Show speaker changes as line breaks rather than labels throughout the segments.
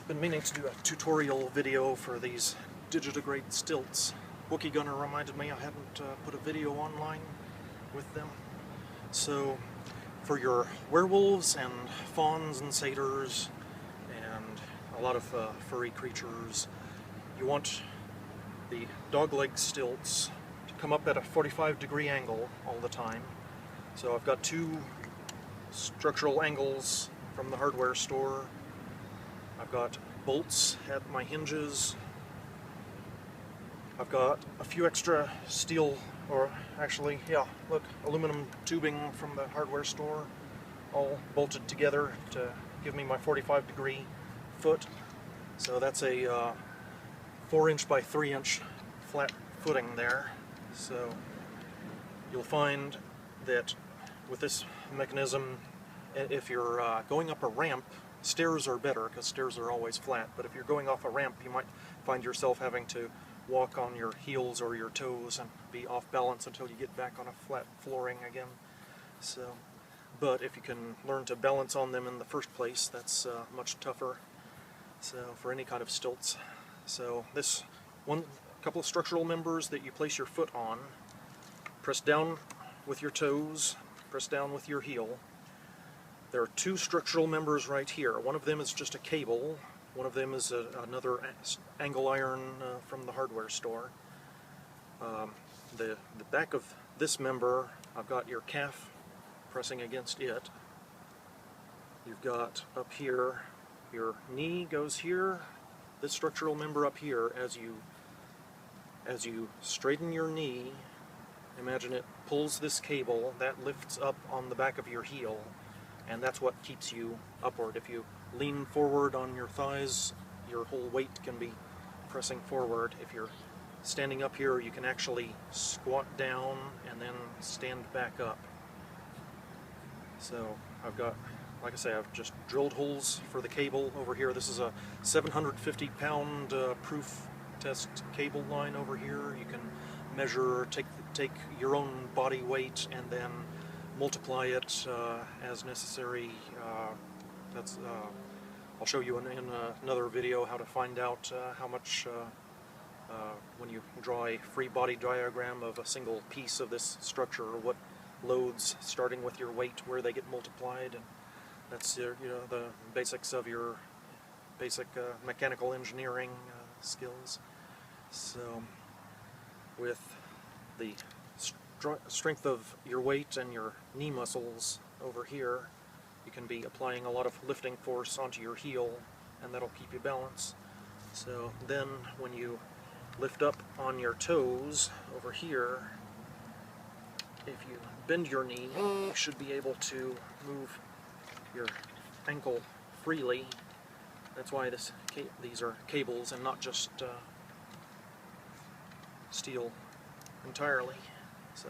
Been meaning to do a tutorial video for these Digitigrade Stilts. Wookie Gunner reminded me I hadn't put a video online with them. So for your werewolves and fauns and satyrs and a lot of furry creatures, you want the dogleg stilts to come up at a 45-degree angle all the time. So I've got two structural angles from the hardware store. I've got bolts at my hinges. I've got a few extra steel, or actually, yeah, look, aluminum tubing from the hardware store, all bolted together to give me my 45-degree foot. So that's a 4-inch by 3-inch flat footing there. So you'll find that with this mechanism, if you're going up a ramp, stairs are better because stairs are always flat, but if you're going off a ramp you might find yourself having to walk on your heels or your toes and be off balance until you get back on a flat flooring again. So, but if you can learn to balance on them in the first place, that's much tougher. So for any kind of stilts. So this couple of structural members that you place your foot on, press down with your toes, press down with your heel. There are two structural members right here. One of them is just a cable. One of them is another angle iron from the hardware store. The back of this member, I've got your calf pressing against it. You've got up here, your knee goes here. This structural member up here, as you straighten your knee, imagine it pulls this cable that lifts up on the back of your heel. And that's what keeps you upward. If you lean forward on your thighs, your whole weight can be pressing forward. If you're standing up here, you can actually squat down and then stand back up. So I've got, like I say, I've just drilled holes for the cable over here. This is a 750-pound proof test cable line over here. You can measure, take your own body weight and then multiply it as necessary. I'll show you in another video how to find out how much when you draw a free body diagram of a single piece of this structure, or what loads, starting with your weight, where they get multiplied, and that's the basics of your basic mechanical engineering skills. So with the strength of your weight and your knee muscles over here, you can be applying a lot of lifting force onto your heel, and that'll keep you balanced. So then when you lift up on your toes over here, if you bend your knee, you should be able to move your ankle freely. That's why these are cables and not just steel entirely. So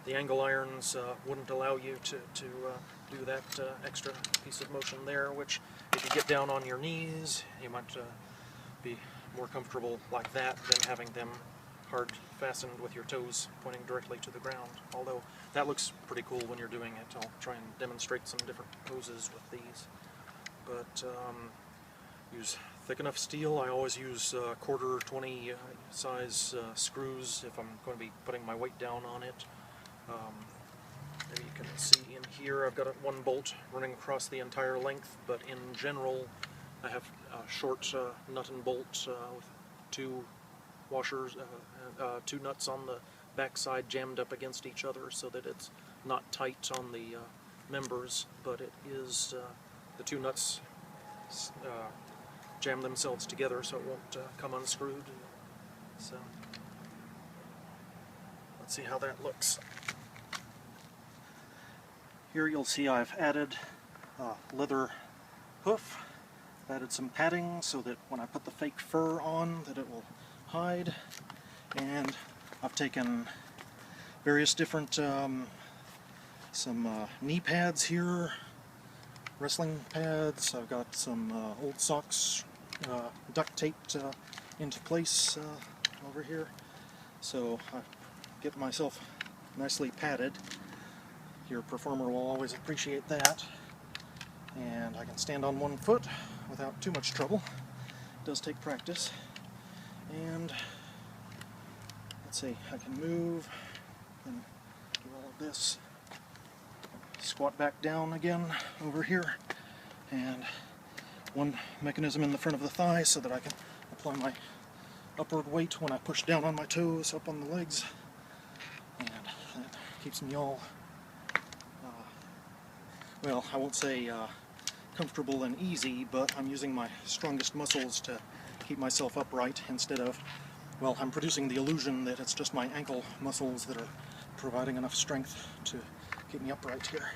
the angle irons wouldn't allow you to do that extra piece of motion there, which if you get down on your knees, you might be more comfortable like that than having them hard fastened with your toes pointing directly to the ground. Although that looks pretty cool when you're doing it. I'll try and demonstrate some different poses with these. But use thick enough steel. I always use quarter 20 size screws if I'm going to be putting my weight down on it. Maybe you can see in here I've got one bolt running across the entire length, but in general I have a short nut and bolt with two washers, two nuts on the back side jammed up against each other so that it's not tight on the members, but it is the two nuts jam themselves together so it won't come unscrewed. So let's see how that looks. Here you'll see I've added a leather hoof. I've added some padding so that when I put the fake fur on that it will hide. And I've taken various different some knee pads here, wrestling pads. I've got some old socks duct taped into place over here. So I get myself nicely padded. Your performer will always appreciate that. And I can stand on one foot without too much trouble. does take practice. And let's see, I can move and do all of this. Squat back down again over here, and one mechanism in the front of the thigh so that I can apply my upward weight when I push down on my toes, up on the legs, and that keeps me all, well, I won't say comfortable and easy, but I'm using my strongest muscles to keep myself upright instead of, well, I'm producing the illusion that it's just my ankle muscles that are providing enough strength to keep me upright here.